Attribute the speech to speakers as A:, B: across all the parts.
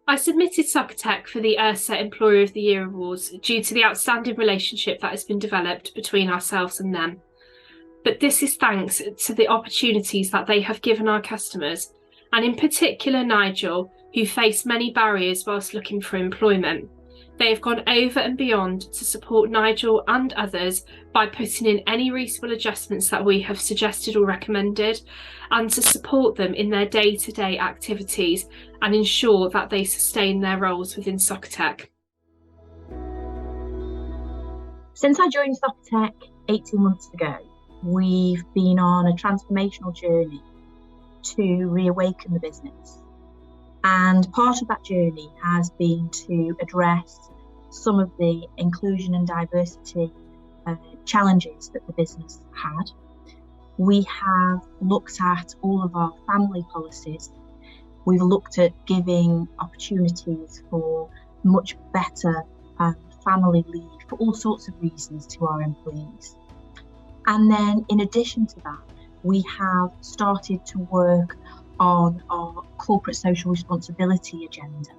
A: I submitted SOCOTEC for the IRSA Employer of the Year Awards due to the outstanding relationship that has been developed between ourselves and them. But this is thanks to the opportunities that they have given our customers, and in particular Nigel, who faced many barriers whilst looking for employment. They have gone over and beyond to support Nigel and others by putting in any reasonable adjustments that we have suggested or recommended, and to support them in their day-to-day activities and ensure that they sustain their roles within SOCOTEC.
B: Since I joined SOCOTEC 18 months ago, we've been on a transformational journey to reawaken the business. And part of that journey has been to address some of the inclusion and diversity challenges that the business had. We have looked at all of our family policies. We've looked at giving opportunities for much better family leave for all sorts of reasons to our employees. And then in addition to that, we have started to work on our corporate social responsibility agenda.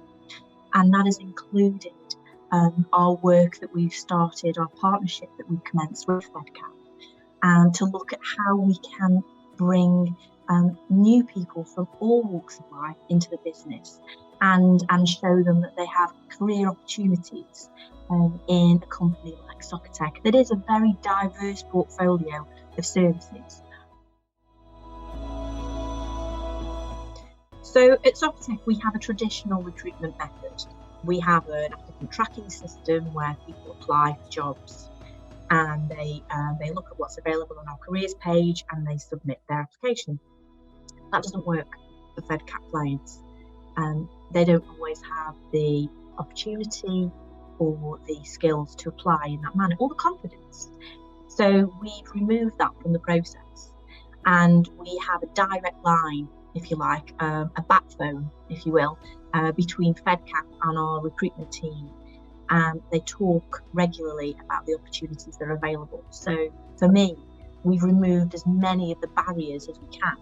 B: And that has included our work that we've started, our partnership that we've commenced with Fedcap, and to look at how we can bring new people from all walks of life into the business and show them that they have career opportunities in a company like SOCOTEC that is a very diverse portfolio of services. So at SOCOTEC we have a traditional recruitment method. We have an applicant tracking system where people apply for jobs and they look at what's available on our careers page and they submit their application. That doesn't work for Fedcap clients. They don't always have the opportunity or the skills to apply in that manner, or the confidence. So we've removed that from the process, and we have a direct line, if you like, a backbone, if you will, between Fedcap and our recruitment team. And they talk regularly about the opportunities that are available. So for me, we've removed as many of the barriers as we can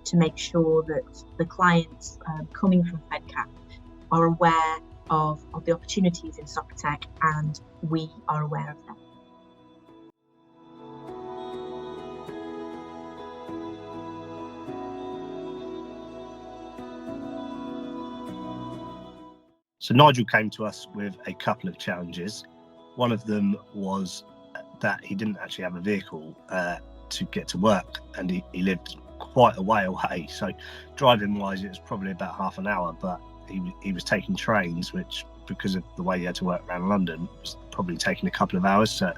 B: to make sure that the clients coming from Fedcap are aware of the opportunities in SOCOTEC, and we are aware of them.
C: So Nigel came to us with a couple of challenges. One of them was that he didn't actually have a vehicle to get to work, and he lived quite a way away. So driving wise, it was probably about half an hour, but he was taking trains, which, because of the way he had to work around London, was probably taking a couple of hours. So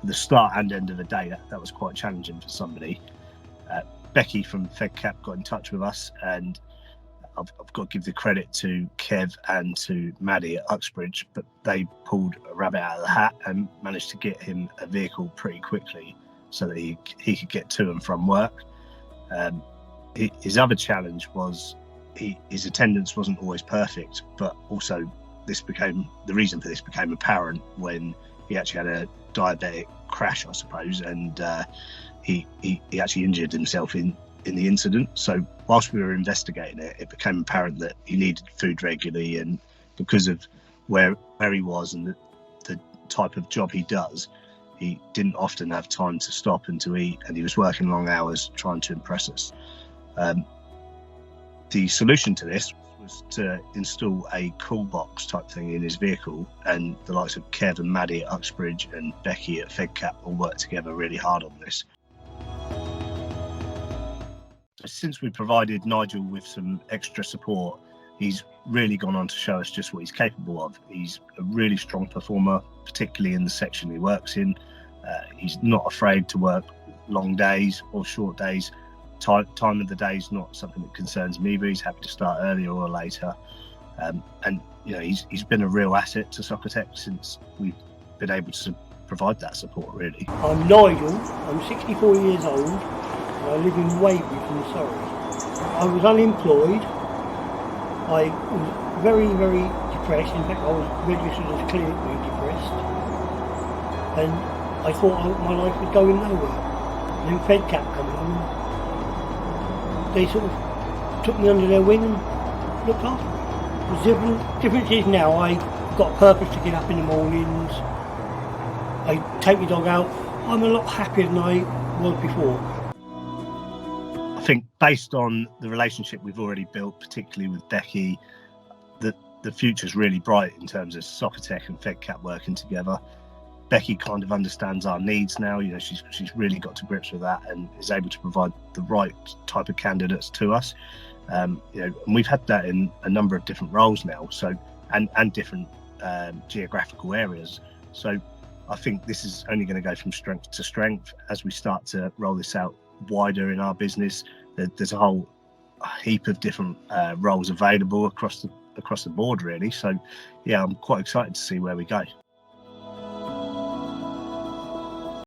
C: the start and end of the day, that was quite challenging for somebody. Becky from Fedcap got in touch with us, and I've got to give the credit to Kev and to Maddie at Uxbridge, but they pulled a rabbit out of the hat and managed to get him a vehicle pretty quickly so that he could get to and from work. His other challenge was his attendance wasn't always perfect, but also the reason for this became apparent when he actually had a diabetic crash, I suppose, and he actually injured himself in the incident. So whilst we were investigating it, it became apparent that he needed food regularly, and because of where he was and the type of job he does, he didn't often have time to stop and to eat, and he was working long hours trying to impress us. The solution to this was to install a cool box type thing in his vehicle, and the likes of Kev and Maddie at Uxbridge and Becky at Fedcap all worked together really hard on this. Since we provided Nigel with some extra support, he's really gone on to show us just what he's capable of. He's a really strong performer, particularly in the section he works in. He's not afraid to work long days or short days. Time of the day is not something that concerns me, but he's happy to start earlier or later. And you know, he's been a real asset to SOCOTEC since we've been able to provide that support, really.
D: I'm Nigel, I'm 64 years old, and I live in Waverley from Surrey. I was unemployed. I was very, very depressed. In fact, I was registered as clinically depressed. And I thought my life was going nowhere. And then Fedcap came along. They sort of took me under their wing and looked after me. The difference is now I've got a purpose to get up in the mornings. I take my dog out. I'm a lot happier than I was before.
C: I think based on the relationship we've already built, particularly with Becky, the future's really bright in terms of SOCOTEC and Fedcap working together. Becky kind of understands our needs now. You know, she's really got to grips with that and is able to provide the right type of candidates to us. You know, and we've had that in a number of different roles now, so and different geographical areas. So I think this is only going to go from strength to strength as we start to roll this out wider in our business. There's a whole heap of different roles available across the board, really. So yeah, I'm quite excited to see where we go.